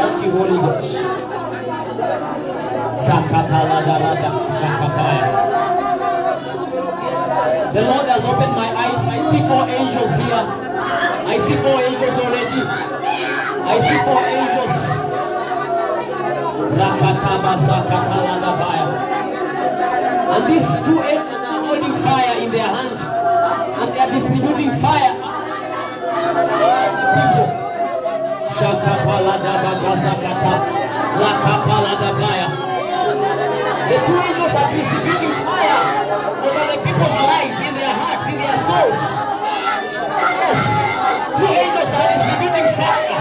Thank you, Holy Ghost. The Lord has opened my eyes. I see 4 angels here. I see 4 angels already. I see 4 angels. And these 2 angels are holding fire in their hands. And they are distributing fire. People. The 2 angels are distributing fire over the people's lives, in their hearts, in their souls. Yes, 2 angels are distributing fire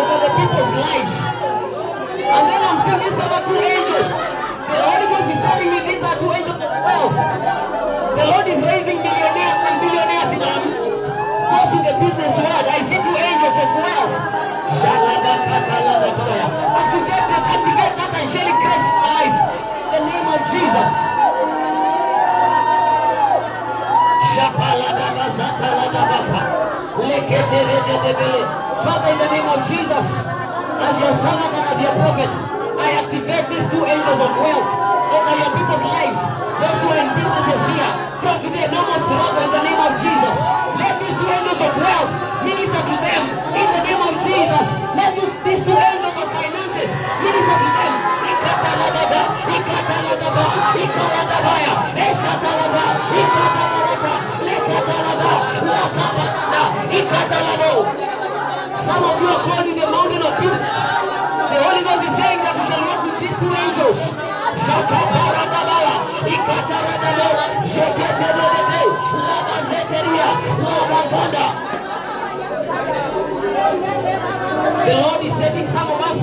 over the people's lives. And then I'm seeing these other 2 angels. The Holy Ghost is telling me these are 2 angels of wealth. The Lord is raising millionaires and billionaires in our midst. Because in the business world, I see 2 angels of wealth. Activate that angelic grace in my life. In the name of Jesus. Father, in the name of Jesus, as your servant and as your prophet, I activate these 2 angels of wealth over your people's lives. Those who are in businesses here, from today, no more struggle in the name of Jesus. Let these 2 angels of wealth minister to them in the name of Jesus. Let these 2 angels of finances minister to them. Some of you are called in the mountain of business. The Holy Ghost is saying that we shall walk with these 2 angels. The Lord is setting some of us,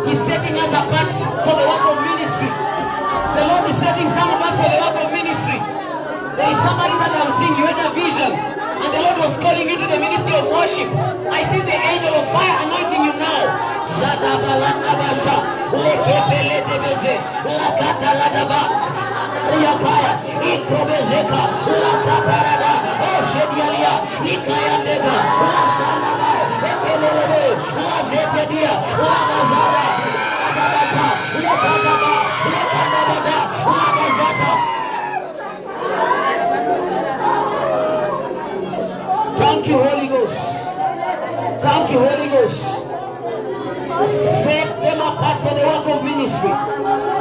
He's setting us apart for the work of ministry. The Lord is setting some of us for the work of ministry. There is somebody that I'm seeing, you had a vision, and the Lord was calling you to the ministry of worship. I see the angel of fire anointing you now. Thank you, Holy Ghost. Thank you, Holy Ghost. Set them apart for the work of ministry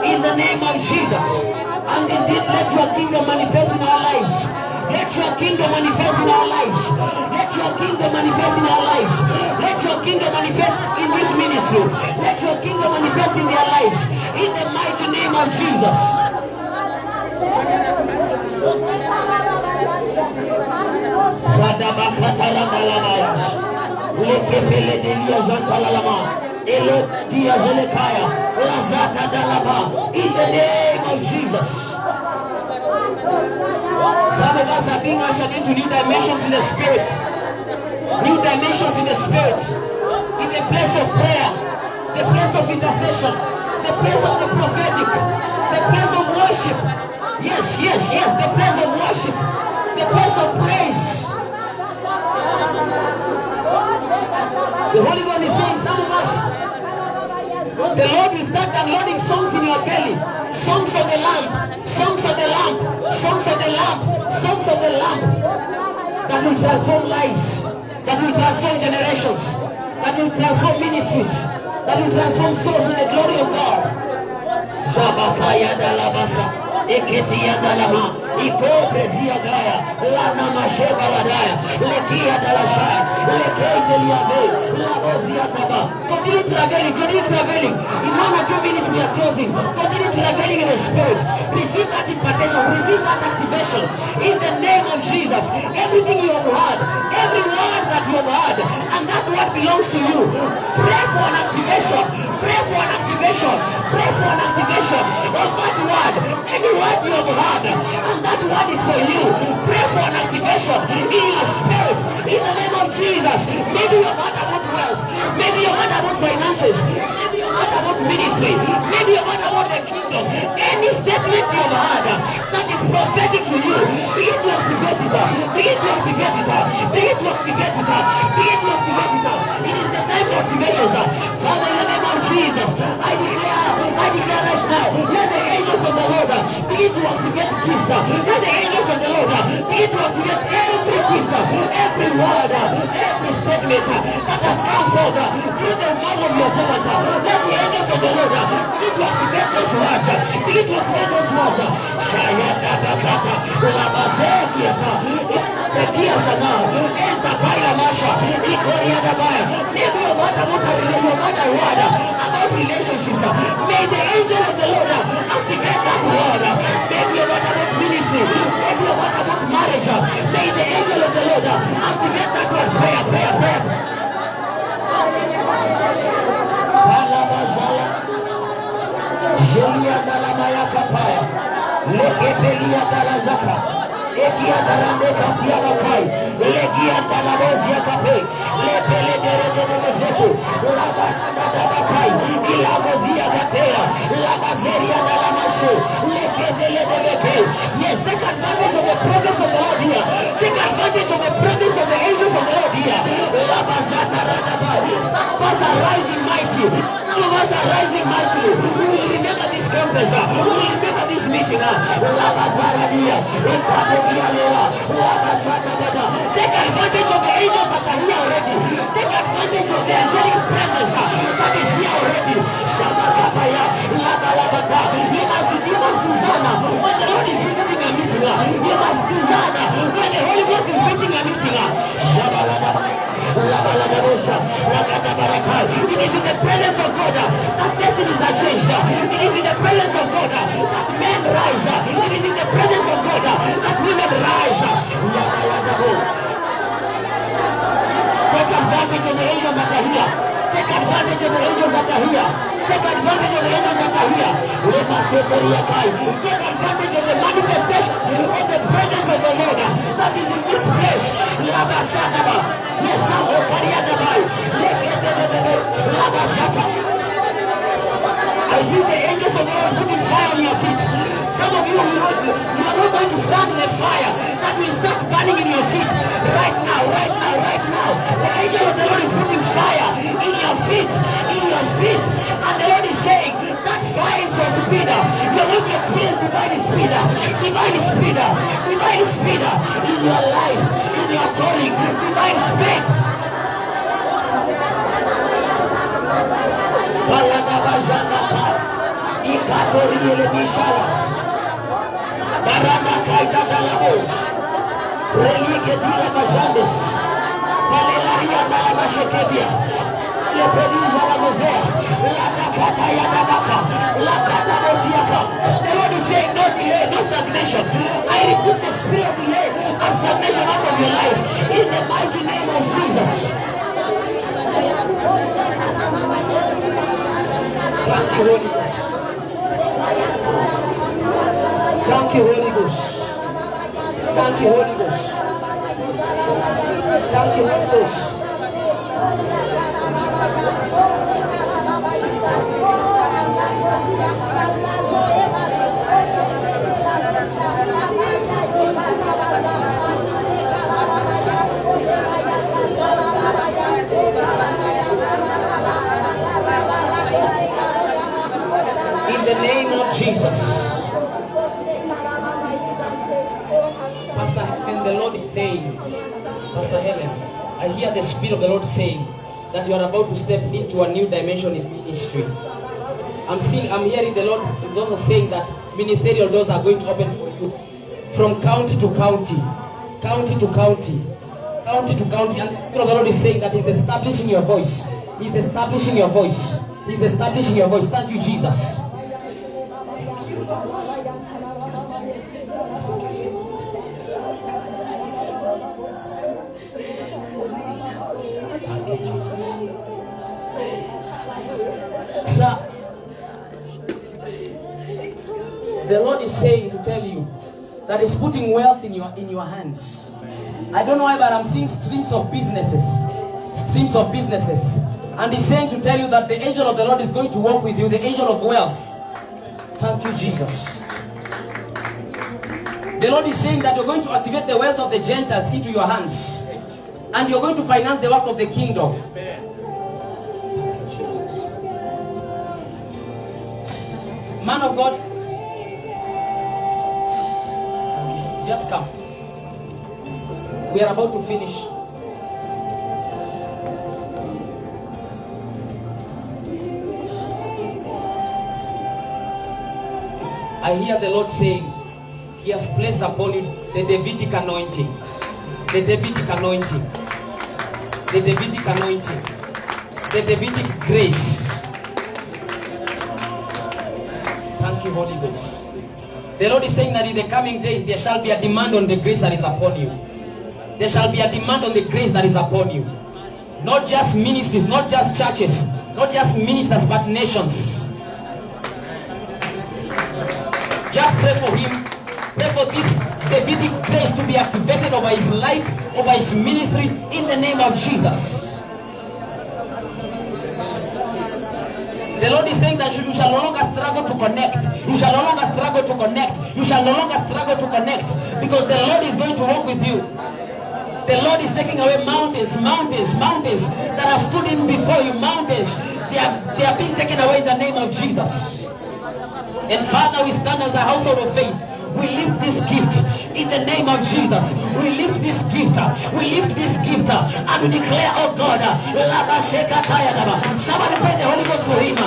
in the name of Jesus. And indeed, let your kingdom manifest in our lives. Let your kingdom manifest in our lives. Let your kingdom manifest in our lives. Let your kingdom manifest in this ministry. Let your kingdom manifest in their lives. In the mighty name of Jesus. In the name of Jesus. Some of us are being ushered into new dimensions in the spirit. New dimensions in the spirit. In the place of prayer, the place of intercession, the place of the prophetic, the place of worship. Yes, yes, yes, the place of worship, the place of praise. The Holy Ghost is saying, some of us, the Lord will start downloading songs in your belly. Songs of the Lamb, songs of the Lamb, songs of the Lamb, songs of the Lamb that will transform lives, that will transform generations, that will transform ministries, that will transform souls in the glory of God. Zabakaya dalabasa. Eketia dalama, iko prezia gaya, lana masheba wadaya, lekia dalashaya, lekete liabe, labozia taba. Continue traveling. In one or 2 minutes we are closing. Continue traveling in the spirit. Receive that impartation, receive that activation. In the name of Jesus, everything you have heard, every word that you have heard, and that word belongs to you. Pray for an activation. Pray for an activation. Pray for an activation of that word. Any word you have heard, and that word is for you. Pray for an activation in your spirit. In the name of Jesus. Maybe you have heard about wealth. Maybe you have heard about finances. Maybe you have what about ministry, maybe what about the kingdom. Any statement you have had that is prophetic to you, begin to activate it. Begin to activate it. Begin to activate it. Begin to activate it. It is the time for activations. Father, in the name of Jesus, I declare right now, let the angels of the Lord begin to activate gifts. Let the angels of the Lord begin to activate every gift, every word, every statement that has come forth through the mouth of your servant. Let the angels of the Lord begin to activate those words. Begin to activate those words. Shayada bakata, labazekiata, Ekia sana, enta baila masha, ikoria dabaya. Maybe your mother word about relationships. May the angel of the Lord activate that word. Maybe your word about ministry. Maybe your word about marriage. May the angel of the Lord activate that word. Prayer, prayer, prayer. Palabazala, Jelia dalamaya kapaya, lekepelia dalazaka. Ekia darande kasia makai, legia dalabozia kape, lepele derede de mezeku, labanda dabakai, ilagozia gatera, labazeria dalamashu, leketele de beke. Yes, take advantage of the presence of the Lord here. Take advantage of the presence of the angels of the Lord here. Labazata radabai. Some of us are rising mighty. Some of us are rising mighty. We will remember this conference. We will remember this meeting. Labazaradia. Take advantage of the angels that are here already. Take advantage of the angelic presence that is here already. You must discern when the Lord is visiting a meeting. You must discern when the Holy Ghost is visiting a meeting. It is in the presence of God that destinies are changed. It is in the presence of God that men rise. It is in the presence of God that women rise. Take advantage of the angels that are here. Take advantage of the angels that are here. Take advantage of the angels that are here. Take advantage of the manifestation of the presence of the Lord that is in this place. I see the angels of the Lord putting fire on your feet. Some of you are not going to stand in the fire that will start burning in your feet right now, right now, right now. The angel of the Lord is putting fire in your feet, and the Lord is saying that fire is for speed. You're going to experience divine speed, divine speed, divine speed in your life, in your calling, divine speed. Ikatoriele bishalas, baranda kaita dalabos, relike dila bajandes, palelaria dalabashekedia, lepediza la gozea, la dakata ya dabaka, la kata mosiaka. The Lord is saying no delay, no stagnation. I rebuke the spirit of delay and stagnation out of your life in the mighty name of Jesus. Thank you, Holy Ghost. Thank you, Holy Ghost. Thank you, Holy Ghost. Thank you, Holy Ghost. In the name of Jesus. Pastor Helen, the Lord is saying, Pastor Helen, I hear the Spirit of the Lord saying that you are about to step into a new dimension in ministry. I'm hearing the Lord is also saying that ministerial doors are going to open for you from county to county, county to county, county to county. And the Spirit of the Lord is saying that He's establishing your voice. He's establishing your voice. He's establishing your voice. Thank you, Jesus. Sir, the Lord is saying to tell you that He's putting wealth in your hands. I don't know why, but I'm seeing streams of businesses. And he's saying to tell you that the angel of the Lord is going to walk with you, the angel of wealth. Thank you, Jesus. The Lord is saying that you're going to activate the wealth of the Gentiles into your hands. And you're going to finance the work of the kingdom. Man of God, just come. We are about to finish. I hear the Lord saying, He has placed upon you the Davidic anointing. The Davidic anointing. The Davidic anointing. The Davidic grace. Thank you, Holy Ghost. The Lord is saying that in the coming days there shall be a demand on the grace that is upon you. There shall be a demand on the grace that is upon you. Not just ministries, not just churches, not just ministers, but nations. Just pray for him. Pray for this Davidic grace to be activated over his life, over his ministry, in the name of Jesus. The Lord is saying that you shall no longer struggle to connect. You shall no longer struggle to connect. You shall no longer struggle to connect, because the Lord is going to walk with you. The Lord is taking away mountains that have stood in before you. Mountains, they are being taken away in the name of Jesus. And Father, we stand as a household of faith. We lift this gift in the name of Jesus. We lift this gift. We lift this gift and we declare, oh God, somebody pray the Holy Ghost for him.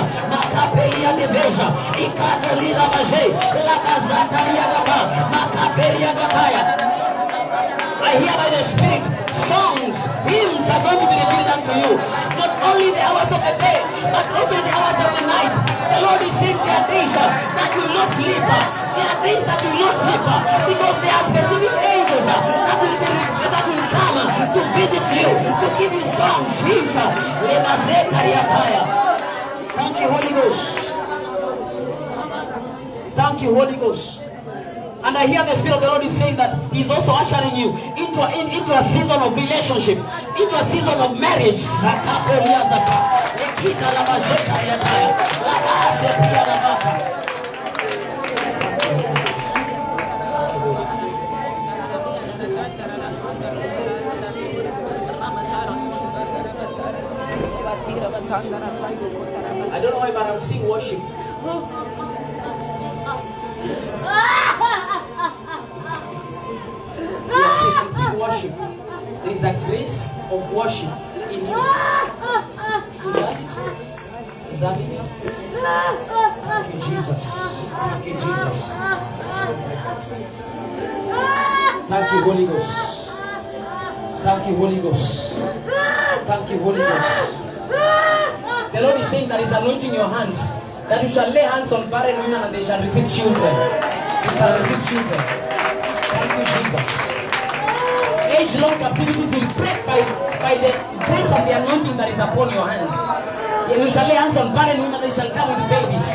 I hear by the Spirit, songs, hymns are going to be revealed unto you. Not only the hours of the day, but also the hours of the night. The Lord is saying there are days that you will not sleep. There are days that you will not sleep, because there are specific angels that will come to visit you, to give you songs, hymns. Thank you, Holy Ghost. Thank you, Holy Ghost. And I hear the Spirit of the Lord is saying that He's also ushering you into a season of relationship, into a season of marriage. I don't know why, but I'm seeing worship. I'm seeing worship. There is a grace of worship in you. Is that it? Thank you, Jesus. Thank you, Jesus. Thank you, Holy Ghost. Thank you, Holy Ghost. Thank you, Holy Ghost. The Lord is saying that He's anointing your hands, that you shall lay hands on barren women and they shall receive children. They shall receive children. Thank you, Jesus. Age-long captivities will break by the grace and the anointing that is upon your hand. You shall lay hands on barren women, they shall come with babies.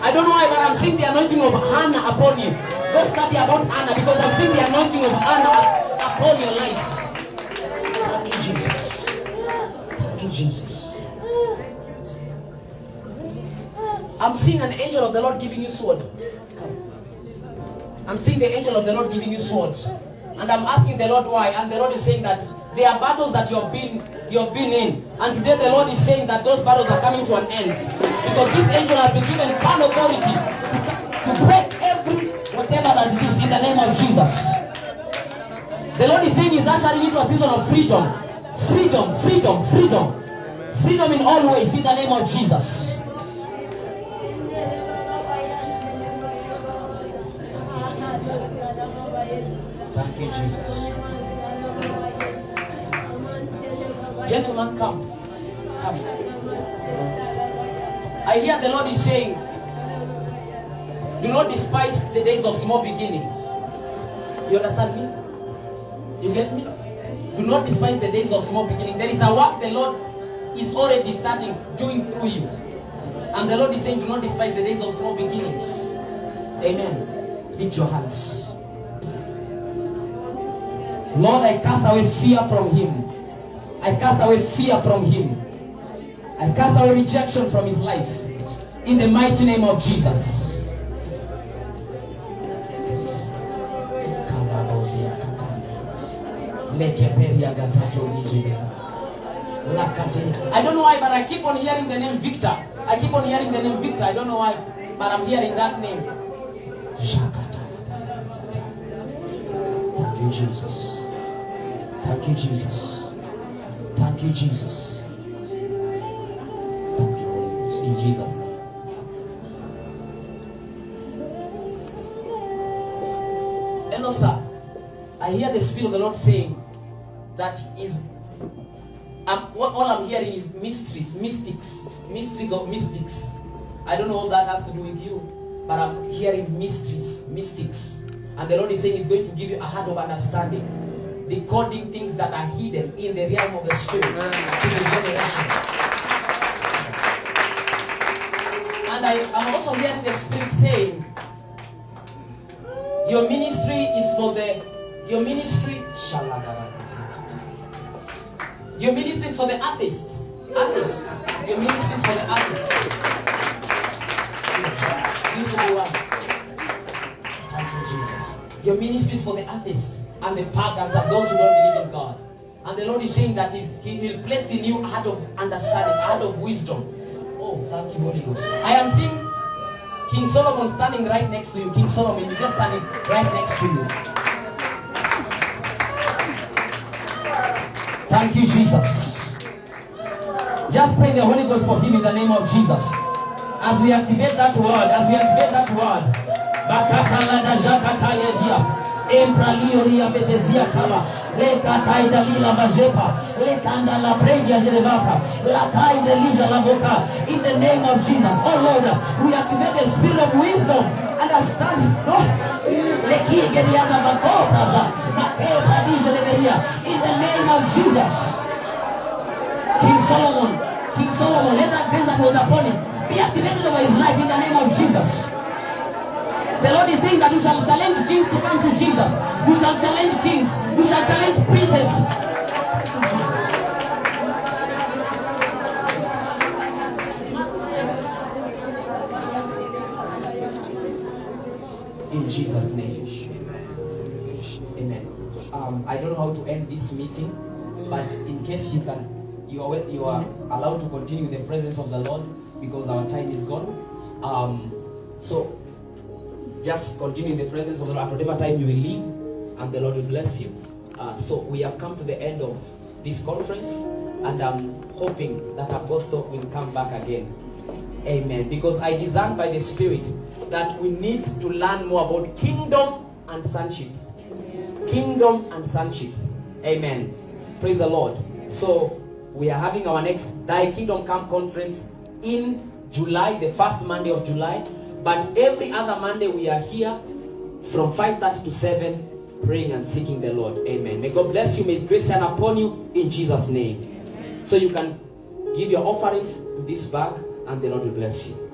I don't know why, but I'm seeing the anointing of Hannah upon you. Go study about Hannah, because I'm seeing the anointing of Hannah upon your life. Thank you, Jesus. Thank you, Jesus. I'm seeing an angel of the Lord giving you sword. I'm seeing the angel of the Lord giving you swords. And I'm asking the Lord why. And the Lord is saying that there are battles that you've been in. And today the Lord is saying that those battles are coming to an end. Because this angel has been given power authority to break every whatever that it is in the name of Jesus. The Lord is saying He's ushering into a season of freedom. Freedom, freedom, freedom. Freedom in all ways in the name of Jesus. Thank you, Jesus. Gentlemen, come. Come. I hear the Lord is saying, do not despise the days of small beginnings. You understand me? You get me? Do not despise the days of small beginnings. There is a work the Lord is already starting doing through you. And the Lord is saying, do not despise the days of small beginnings. Amen. Lift your hands. Lord, I cast away fear from him. I cast away fear from him. I cast away rejection from his life. In the mighty name of Jesus. I don't know why, but I keep on hearing the name Victor. I keep on hearing the name Victor. I don't know why, but I'm hearing that name. Thank you, Jesus. Thank you, Jesus. Thank you, Jesus. Thank you, Holy Ghost. In Jesus' name. Hello, sir. I hear the Spirit of the Lord saying that is all I'm hearing is mysteries, mysteries of mystics. I don't know what that has to do with you, but I'm hearing mysteries, mystics. And the Lord is saying He's going to give you a heart of understanding, decoding things that are hidden in the realm of the Spirit to the generation. And I'm also hearing the Spirit saying, your ministry is for the, your ministry is for the atheists. Your ministry is for the atheists. This is the one. Thank you, Jesus. Your ministry is for the atheists and the pagans and those who don't believe in God. And the Lord is saying that He will place in you a heart of understanding, a heart of wisdom. Oh, thank you, Holy Ghost. I am seeing King Solomon standing right next to you. King Solomon is just standing right next to you. Thank you, Jesus. Just pray the Holy Ghost for him in the name of Jesus. As we activate that word, Bakatalada Jakata Yezia, Empralio Lia Betezia Kava, Lekataida Lila Vajepa, Lekanda La Predia Jelevaka, Lakaida Lija La Boca, in the name of Jesus. Oh Lord, we activate the spirit of wisdom, understanding. Leki Gediaza Bakopraza, Makebra Dija Leveria, in the name of Jesus. King Solomon, let that grace that was upon him be activated over his life in the name of Jesus. The Lord is saying that you shall challenge kings to come to Jesus. You shall challenge kings. You shall challenge princes. In Jesus' name. Amen. I don't know how to end this meeting, but in case you are allowed to continue in the presence of the Lord because our time is gone. So just continue in the presence of the Lord at whatever time you will leave, and the Lord will bless you. So we have come to the end of this conference, and I'm hoping that Apostle will come back again. Amen. Because I discern by the Spirit that we need to learn more about kingdom and sonship. Kingdom and sonship. Amen. Praise the Lord. So we are having our next Thy Kingdom Come conference in July, the first Monday of July. But every other Monday we are here from 5:30 to 7 praying and seeking the Lord. Amen. May God bless you. May His grace shine upon you in Jesus' name. So you can give your offerings to this bag and the Lord will bless you.